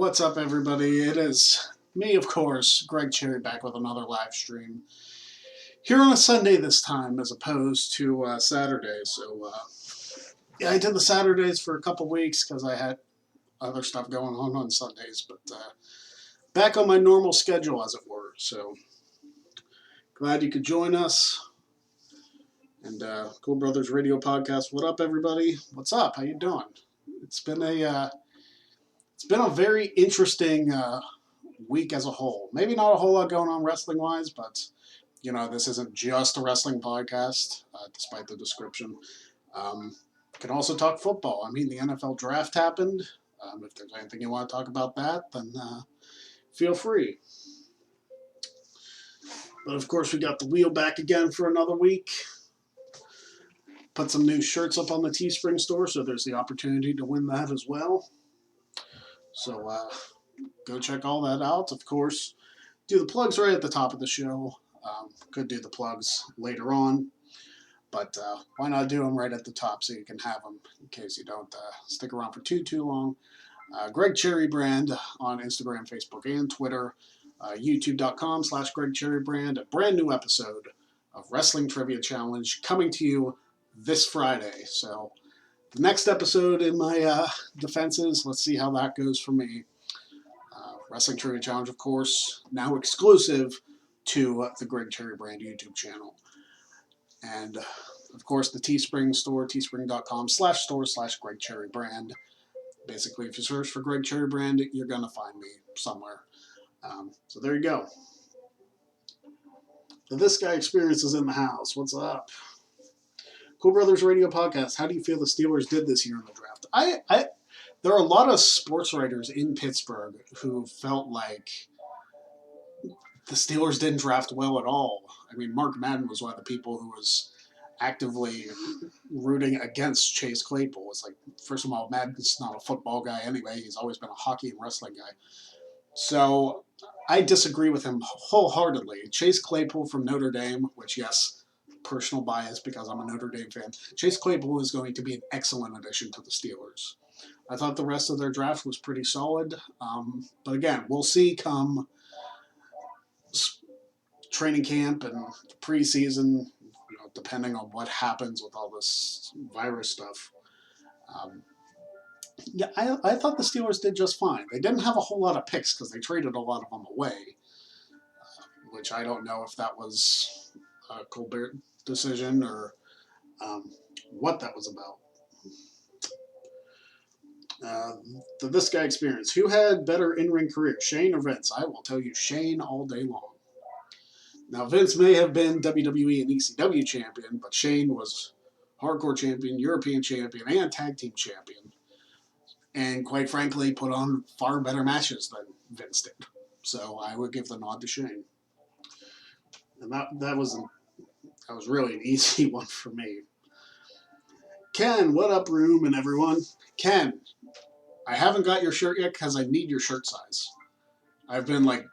What's up, everybody? It is me, of course, Greg Cherry, back with another live stream. Here on a Sunday this time, as opposed to Saturday. Yeah, I did the Saturdays for a couple weeks because I had other stuff going on Sundays, but back on my normal schedule, as it were. So, glad you could join us. And Cool Brothers Radio Podcast. What up, everybody? What's up? How you doing? It's been a very interesting week as a whole. Maybe not a whole lot going on wrestling wise, but you know, this isn't just a wrestling podcast, despite the description. Can also talk football. I mean, the NFL draft happened. If there's anything you want to talk about that, then feel free. But of course, we got the wheel back again for another week. Put some new shirts up on the Teespring store, so there's the opportunity to win that as well. So go check all that out. Of course, do the plugs right at the top of the show. Could do the plugs later on, but why not do them right at the top so you can have them in case you don't stick around for too long. Greg Cherry Brand on Instagram, Facebook, and Twitter. YouTube.com/Greg Cherry Brand. A brand new episode of Wrestling Trivia Challenge coming to you this Friday. So the next episode in my defenses, let's see how that goes for me. Wrestling Trivia Challenge, of course, now exclusive to the Greg Cherry Brand YouTube channel. And, of course, the Teespring store, teespring.com/store/Greg Cherry Brand. Basically, if you search for Greg Cherry Brand, you're going to find me somewhere. So there you go. So this guy Experience is in the house. What's up? Cool Brothers Radio Podcast. How do you feel the Steelers did this year in the draft? There are a lot of sports writers in Pittsburgh who felt like the Steelers didn't draft well at all. I mean, Mark Madden was one of the people who was actively rooting against Chase Claypool. It's like, first of all, Madden's not a football guy anyway. He's always been a hockey and wrestling guy. So I disagree with him wholeheartedly. Chase Claypool from Notre Dame, which, yes, personal bias because I'm a Notre Dame fan. Chase Claypool is going to be an excellent addition to the Steelers. I thought the rest of their draft was pretty solid. But again, we'll see come training camp and preseason, you know, depending on what happens with all this virus stuff. Yeah, I thought the Steelers did just fine. They didn't have a whole lot of picks because they traded a lot of them away, which I don't know if that was a Colbert decision or what that was about. This guy Experience. Who had better in-ring career, Shane or Vince? I will tell you Shane all day long. Now, Vince may have been WWE and ECW champion, but Shane was hardcore champion, European champion, and tag team champion. And quite frankly, put on far better matches than Vince did. So I would give the nod to Shane. And that was really an easy one for me. Ken, what up, room and everyone? Ken, I haven't got your shirt yet because I need your shirt size. I've been like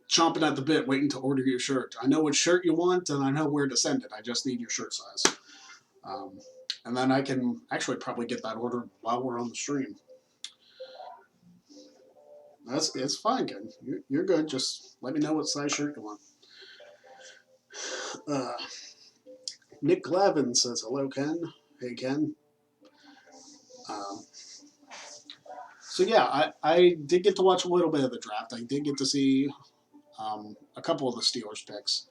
chomping at the bit waiting to order your shirt. I know what shirt you want and I know where to send it. I just need your shirt size. And then I can actually probably get that ordered while we're on the stream. It's fine, Ken. You're good. Just let me know what size shirt you want. Nick Glavin says, hello, Ken. Hey, Ken. So yeah, I did get to watch a little bit of the draft. I did get to see a couple of the Steelers picks.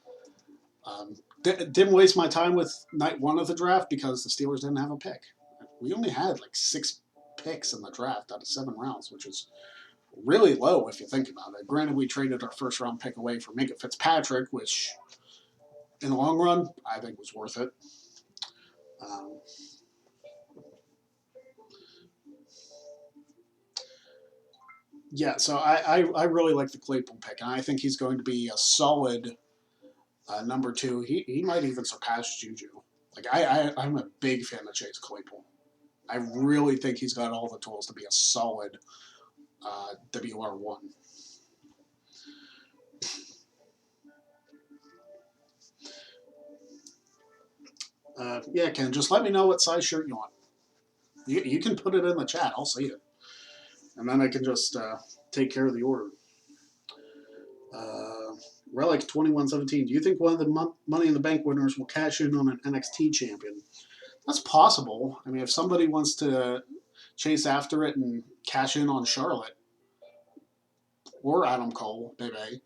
Didn't waste my time with night one of the draft because the Steelers didn't have a pick. We only had like 6 picks in the draft out of 7 rounds, which is really low if you think about it. Granted, we traded our first round pick away for Minka Fitzpatrick, which in the long run, I think was worth it. Yeah, so I really like the Claypool pick, and I think he's going to be a solid number 2. He might even surpass Juju. Like I'm a big fan of Chase Claypool. I really think he's got all the tools to be a solid WR1. Yeah, Ken, just let me know what size shirt you want. You can put it in the chat. I'll see it. And then I can just take care of the order. Relic 2117. Do you think one of the Money in the Bank winners will cash in on an NXT champion? That's possible. I mean, if somebody wants to chase after it and cash in on Charlotte or Adam Cole, maybe,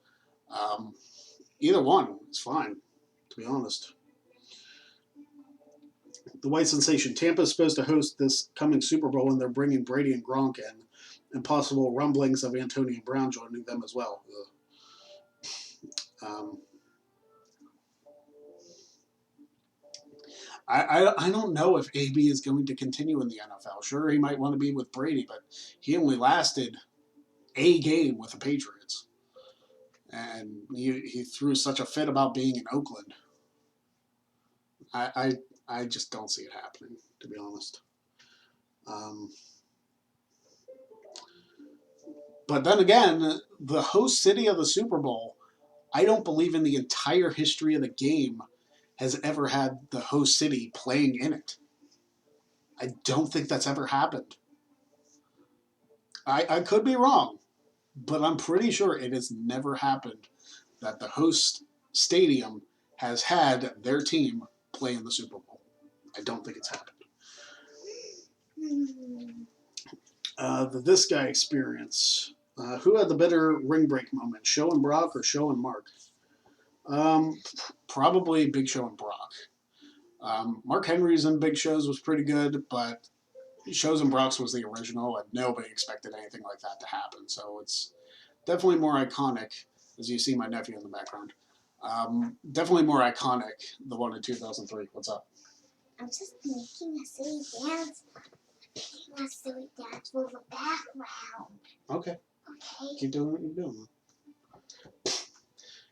either one is fine, to be honest. The White Sensation. Tampa is supposed to host this coming Super Bowl, and they're bringing Brady and Gronk in, and possible rumblings of Antonio Brown joining them as well. I don't know if AB is going to continue in the NFL. Sure, he might want to be with Brady, but he only lasted a game with the Patriots. And he threw such a fit about being in Oakland. I just don't see it happening, to be honest. But then again, the host city of the Super Bowl, I don't believe in the entire history of the game has ever had the host city playing in it. I don't think that's ever happened. I could be wrong, but I'm pretty sure it has never happened that the host stadium has had their team play in the Super Bowl. I don't think it's happened. The This Guy experience. Who had the better ring break moment, Show and Brock or Show and Mark? Probably Big Show and Brock. Mark Henry's in Big Show's was pretty good, but Shows and Brock's was the original, and nobody expected anything like that to happen. So it's definitely more iconic, as you see my nephew in the background. Definitely more iconic, the one in 2003. What's up? I'm just making a silly dance. Making a silly dance for the background. Okay. Okay. Keep doing what you're doing.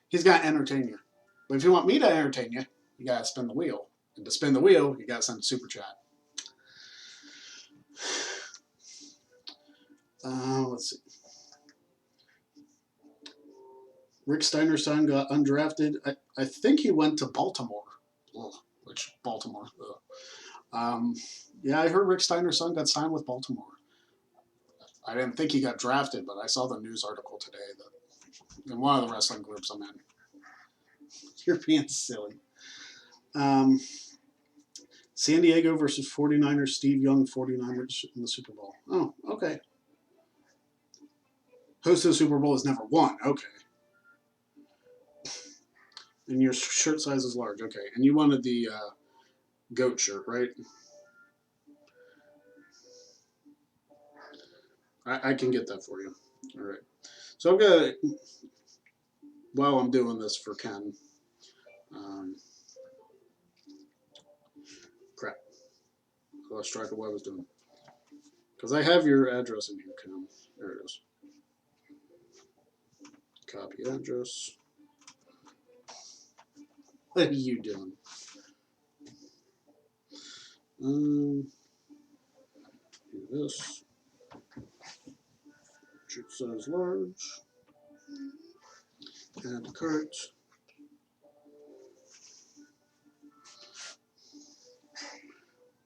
He's got to entertain you. But if you want me to entertain you, you got to spin the wheel. And to spin the wheel, you got to send a super chat. Let's see. Rick Steiner's son got undrafted. I think he went to Baltimore. Ugh, which, Baltimore. Yeah, I heard Rick Steiner's son got signed with Baltimore. I didn't think he got drafted, but I saw the news article today that in one of the wrestling groups I'm in. You're being silly. San Diego versus 49ers. Steve Young, 49ers in the Super Bowl. Oh, okay. Host of the Super Bowl has never won. Okay. And your shirt size is large. Okay. And you wanted the goat shirt, right? I can get that for you. All right. So I'm going to, while I'm doing this for Ken, crap. I lost track of what I was doing. Because I have your address in here, Ken. There it is. Copy address. What are you doing? Do this. Shirt size large. Add to cart.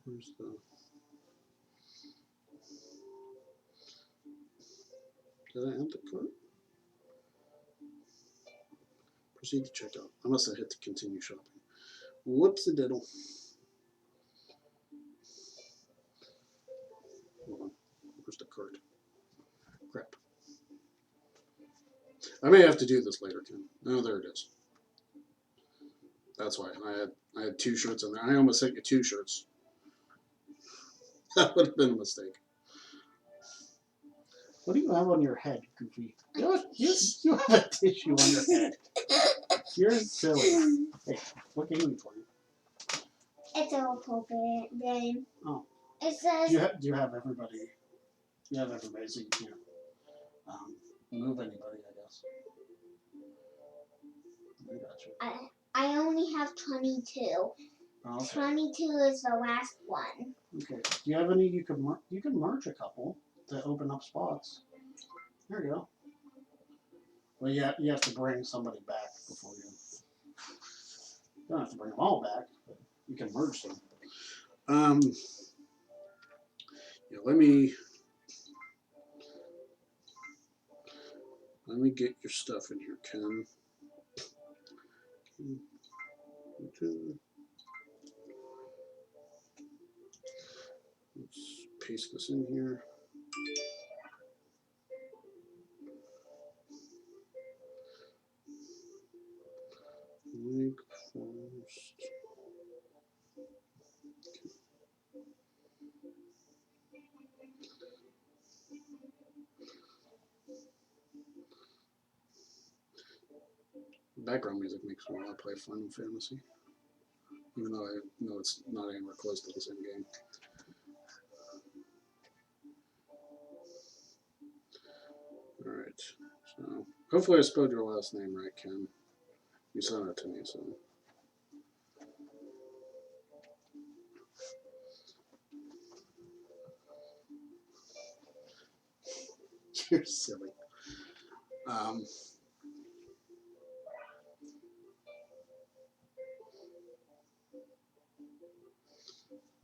Where's the... Did I add the cart? Proceed to checkout. I must have hit to continue shopping. Whoops-a-diddle. Hold on. Where's the cart? Crap. I may have to do this later, Ken. Oh, there it is. That's why. I had two shirts in there. I almost sent you two shirts. That would have been a mistake. What do you have on your head, Goofy? You have a tissue on your head. You're silly. Hey, what game are you playing? It's a appropriate game. Oh. It says... Do you have everybody? You have everybody so you can't move anybody, I guess. I got you. I only have 22. Oh, okay. 22 is the last one. Okay. Do you have any you can merge a couple to open up spots? There you go. Well, you have to bring somebody back before you. You don't have to bring them all back, but you can merge them. Yeah, let me Let me get your stuff in here, Ken. Let's paste this in here. Link first. Background music makes me want to play Final Fantasy, even though I know it's not anywhere close to the same game. Alright, so hopefully I spelled your last name right, Ken. You sent it to me, so. You're silly.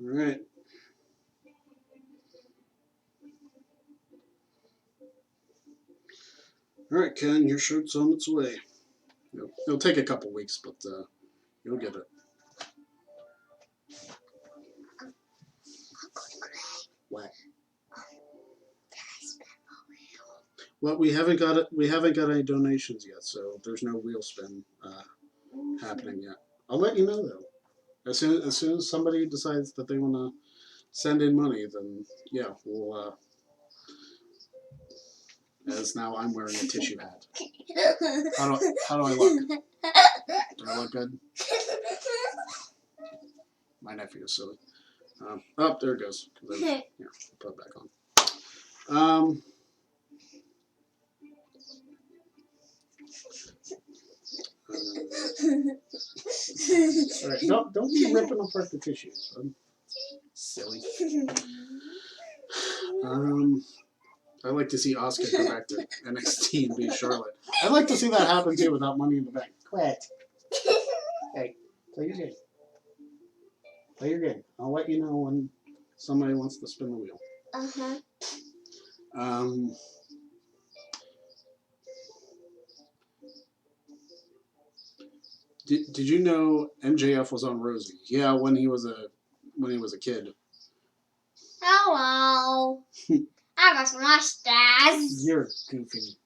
Alright. Alright, Ken, your shirt's on its way. It'll take a couple weeks, but you'll get it. What? Well, we haven't got it. We haven't got any donations yet, so there's no wheel spin happening yet. I'll let you know though. As soon as somebody decides that they want to send in money, then yeah, we'll. As now I'm wearing a tissue hat. How do I look? Do I look good? My nephew is silly. Oh, there it goes. Yeah, put it back on. All right, don't be ripping apart the tissues, bud. Silly. I'd like to see Asuka go back to NXT and beat Charlotte. I'd like to see that happen too without Money in the Bank. Quit. Hey, play your game. Play your game. I'll let you know when somebody wants to spin the wheel. Did you know MJF was on Rosie? Yeah, when he was a kid. Hello. I got some mustache. You're goofy.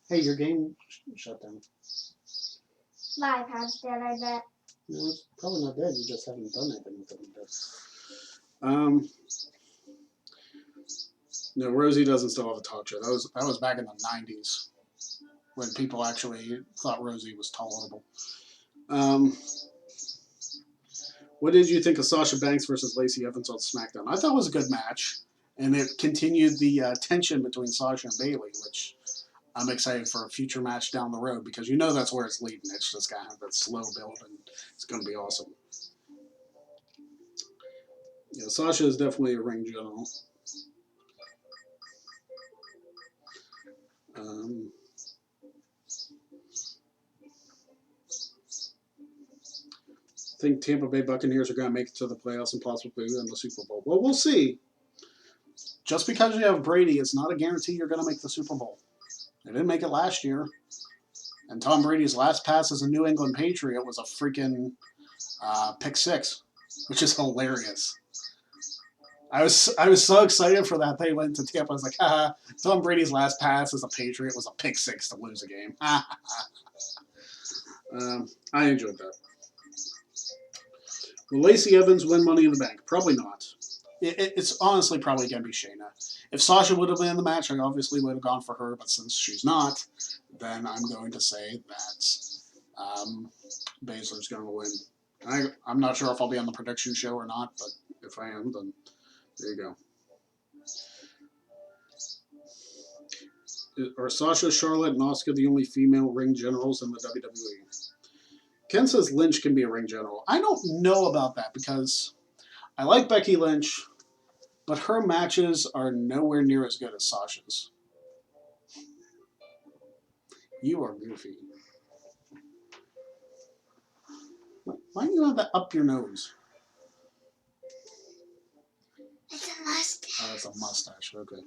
Hey, your game shut down. My iPad's dead, I bet. No, it's probably not dead. You just haven't done anything with it. No, Rosie doesn't still have a talk show. That was back in the 90s when people actually thought Rosie was tolerable. What did you think of Sasha Banks versus Lacey Evans on SmackDown? I thought it was a good match, and it continued the tension between Sasha and Bayley, which I'm excited for a future match down the road because you know that's where it's leading. It's just going to have that slow build, and it's going to be awesome. Yeah, Sasha is definitely a ring general. I think Tampa Bay Buccaneers are going to make it to the playoffs and possibly win the Super Bowl. Well, we'll see. Just because you have Brady, it's not a guarantee you're going to make the Super Bowl. They didn't make it last year. And Tom Brady's last pass as a New England Patriot was a freaking pick six, which is hilarious. I was so excited for that. They went to Tampa. I was like, haha, Tom Brady's last pass as a Patriot was a pick six to lose a game. I enjoyed that. Will Lacey Evans win Money in the Bank? Probably not. It's honestly probably going to be Shayna. If Sasha would have been in the match, I obviously would have gone for her, but since she's not, then I'm going to say that Baszler's going to win. I'm not sure if I'll be on the prediction show or not, but if I am, then there you go. Are Sasha, Charlotte, and Asuka the only female ring generals in the WWE? Ken says Lynch can be a ring general. I don't know about that because I like Becky Lynch, but her matches are nowhere near as good as Sasha's. You are goofy. Why do you have that up your nose? It's a mustache. Oh, it's a mustache. Okay.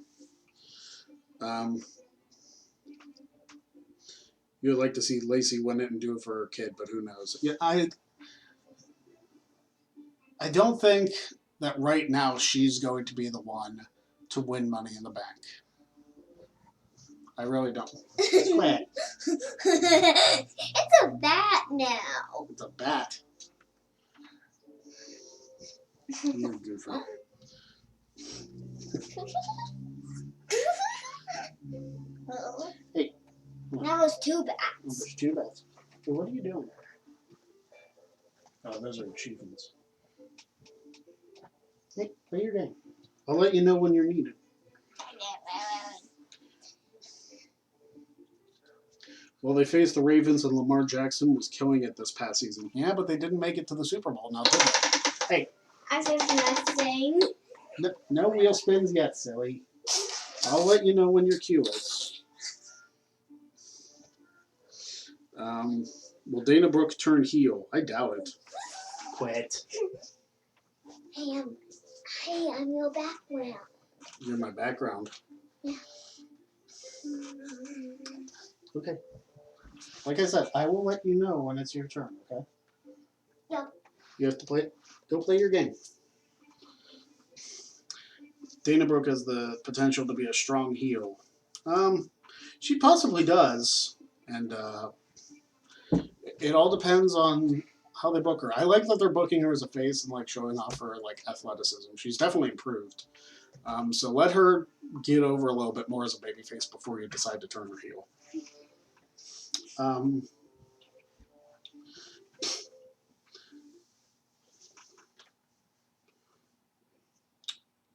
You would like to see Lacey win it and do it for her kid, but who knows? Yeah, I don't think that right now she's going to be the one to win Money in the Bank. I really don't. Quit. It's a bat now. It's a bat. You're goofy. Hey. That was two Oh, bats. there's two bats. Hey, what are you doing? Oh, those are achievements. Hey, play your game. I'll let you know when you're needed. Well, they faced the Ravens, and Lamar Jackson was killing it this past season. Yeah, but they didn't make it to the Super Bowl now, did they? Hey. I said nothing. No wheel spins yet, silly. I'll let you know when your cue is. Will Dana Brooke turn heel? I doubt it. Quit. Hey, I'm your background. You're my background. Yeah. Okay. Like I said, I will let you know when it's your turn, okay? Yeah. You have to play. Go play your game. Dana Brooke has the potential to be a strong heel. She possibly does, and it all depends on how they book her. I like that they're booking her as a face and like showing off her like athleticism. She's definitely improved. So let her get over a little bit more as a babyface before you decide to turn her heel.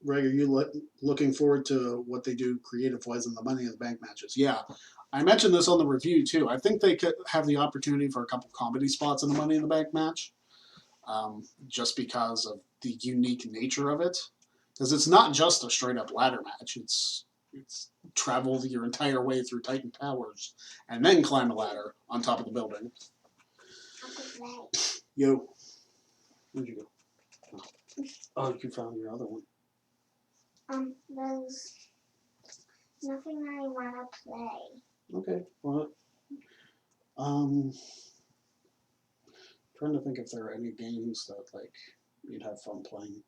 Greg, are you looking forward to what they do creative-wise in the Money in the Bank matches? Yeah. I mentioned this on the review, too. I think they could have the opportunity for a couple comedy spots in the Money in the Bank match, just because of the unique nature of it. Because it's not just a straight-up ladder match. It's travel your entire way through Titan Towers and then climb a ladder on top of the building. Yo. Where'd you go? Oh, you found your other one. There's nothing I want to play. Okay, well, trying to think if there are any games that, like, you'd have fun playing.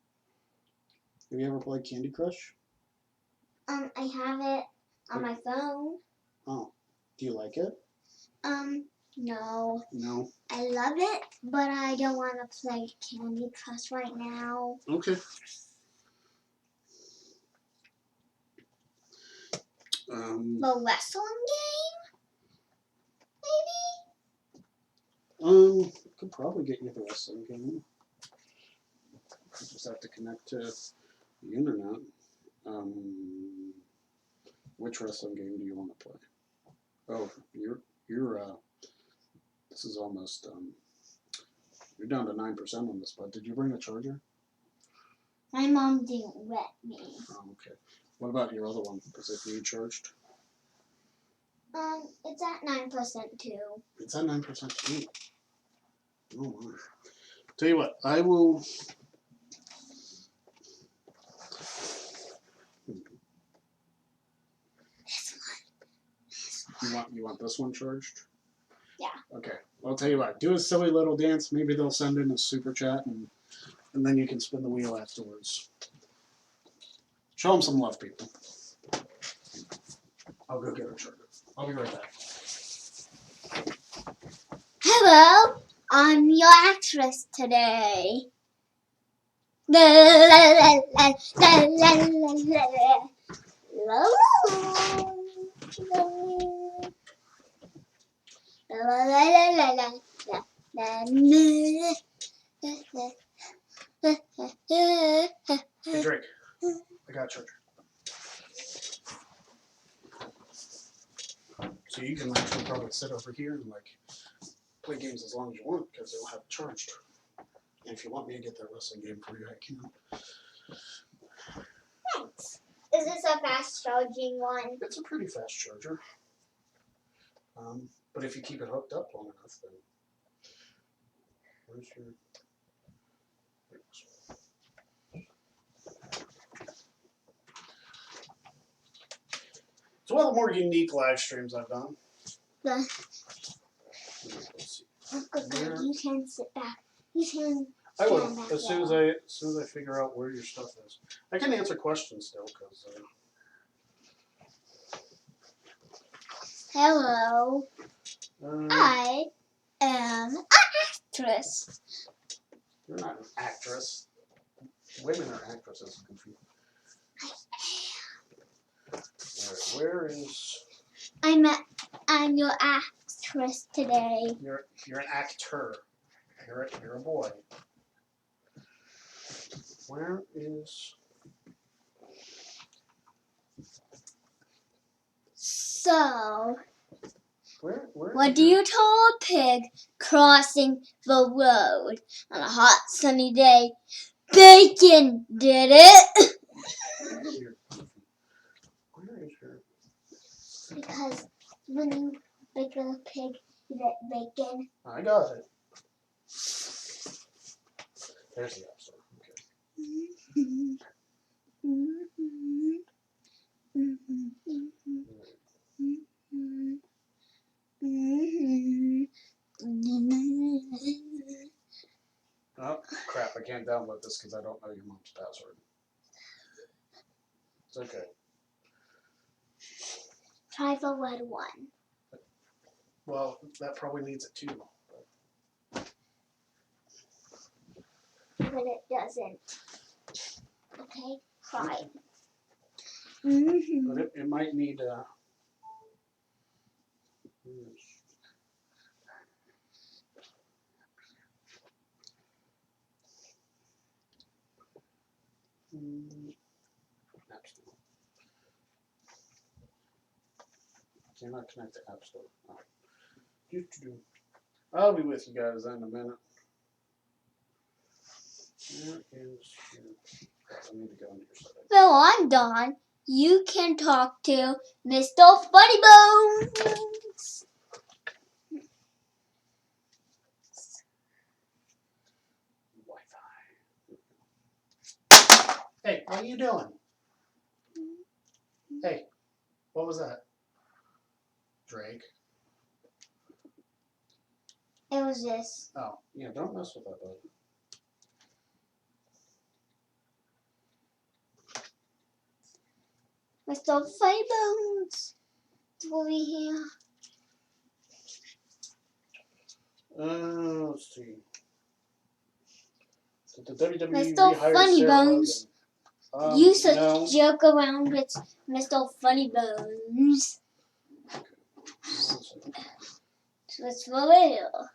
Have you ever played Candy Crush? I have it on my phone. Oh, do you like it? No. No? I love it, but I don't want to play Candy Crush right now. Okay. The wrestling game? Maybe? Could probably get you the wrestling game. You just have to connect to the internet. Which wrestling game do you want to play? Oh, you're this is almost, you're down to 9% on this, but did you bring a charger? My mom didn't let me. Oh, okay. What about your other one? Is it being charged? It's at 9% too. It's at 9% too. Oh my. Tell you what, I will. You want this one charged? Yeah. Okay. Well, I'll tell you what. Do a silly little dance. Maybe they'll send in a super chat, and then you can spin the wheel afterwards. Show them some love, people. I'll go get a charger. I'll be right back. Hello, I'm your actress today. La la la la la la la la. La la la la Hey, Drake. I got a charger. So you can actually probably sit over here and like play games as long as you want because they'll have it charged. And if you want me to get that wrestling game for you, I can. Thanks. Is this a fast charging one? It's a pretty fast charger. But if you keep it hooked up long enough, then where's your? It's one of the more unique live streams I've done. Good. You can sit back. You can I stand will back as soon as there. I figure out where your stuff is. I can answer questions still because. Hello. I am an actress. You're not an actress. Women are actresses. Goofy. Alright, where is? I'm your actress today. You're an actor. You're a boy. Where is? So, Where what is do you tell a pig crossing the road on a hot sunny day? Bacon did it. your where is your? Because when you bake a pig, you get bacon. I got it. There's the episode. Oh crap! I can't download this because I don't know your mom's password. It's okay. Try the red one. Well, that probably needs it too. But it doesn't. Okay, try it. But it might need. App Store. Cannot connect to App Store. Oh. I'll be with you guys in a minute. Where is your? I need to go into your settings. Well, I'm done. You can talk to Mr. Funny Bones. Wi-Fi. Hey, what are you doing? Hey, what was that? Drake. It was this. Oh, yeah, don't mess with that, bud. Mr. Funny Bones. It's over here. Let's see. Did the WWE Mr. rehire Funny Sarah Bones. Logan? You should No. joke around with Mr. Funny Bones. It's for real.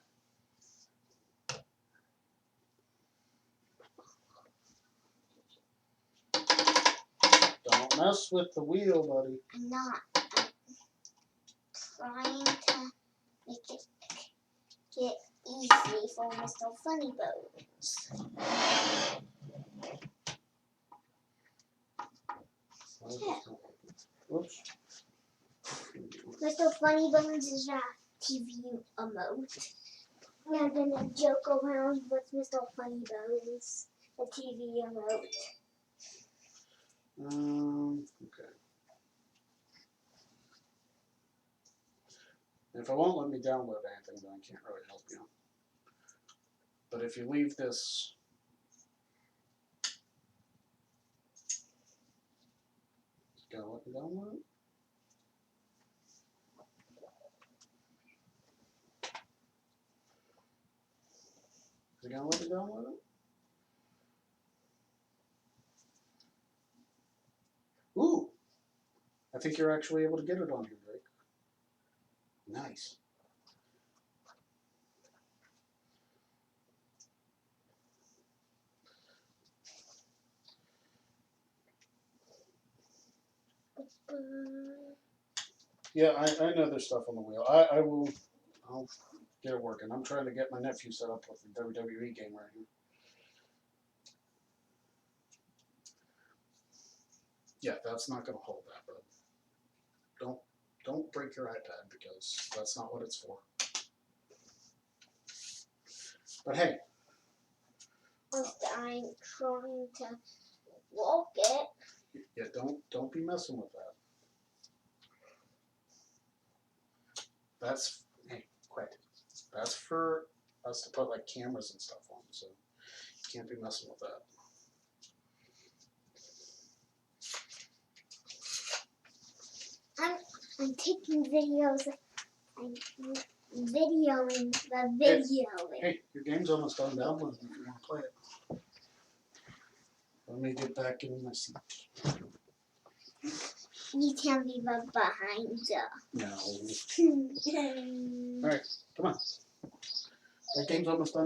Don't mess with the wheel, buddy. I'm not. I'm trying to make it get easy for Mr. Funny Bones. Yeah. Oops. Mr. Funny Bones is a TV emote. We're gonna joke around with Mr. Funny Bones, a TV emote. Okay. If it won't let me download anything, then I can't really help you. But if you leave this, it's gonna let me download it. Is it gonna let me download it? Ooh! I think you're actually able to get it on here, Drake. Nice. Yeah, I know there's stuff on the wheel. I'll get it working. I'm trying to get my nephew set up with the WWE game right here. Yeah, that's not gonna hold that, but don't break your iPad because that's not what it's for. But hey. I'm trying to walk it. Yeah, don't be messing with that. Hey, quit. That's for us to put like cameras and stuff on, so you can't be messing with that. I'm taking videos. I'm videoing the video. Hey, your game's almost done. Download if you want to play it. Let me get back in my seat. You can't be behind. No. Alright, come on. That game's almost done.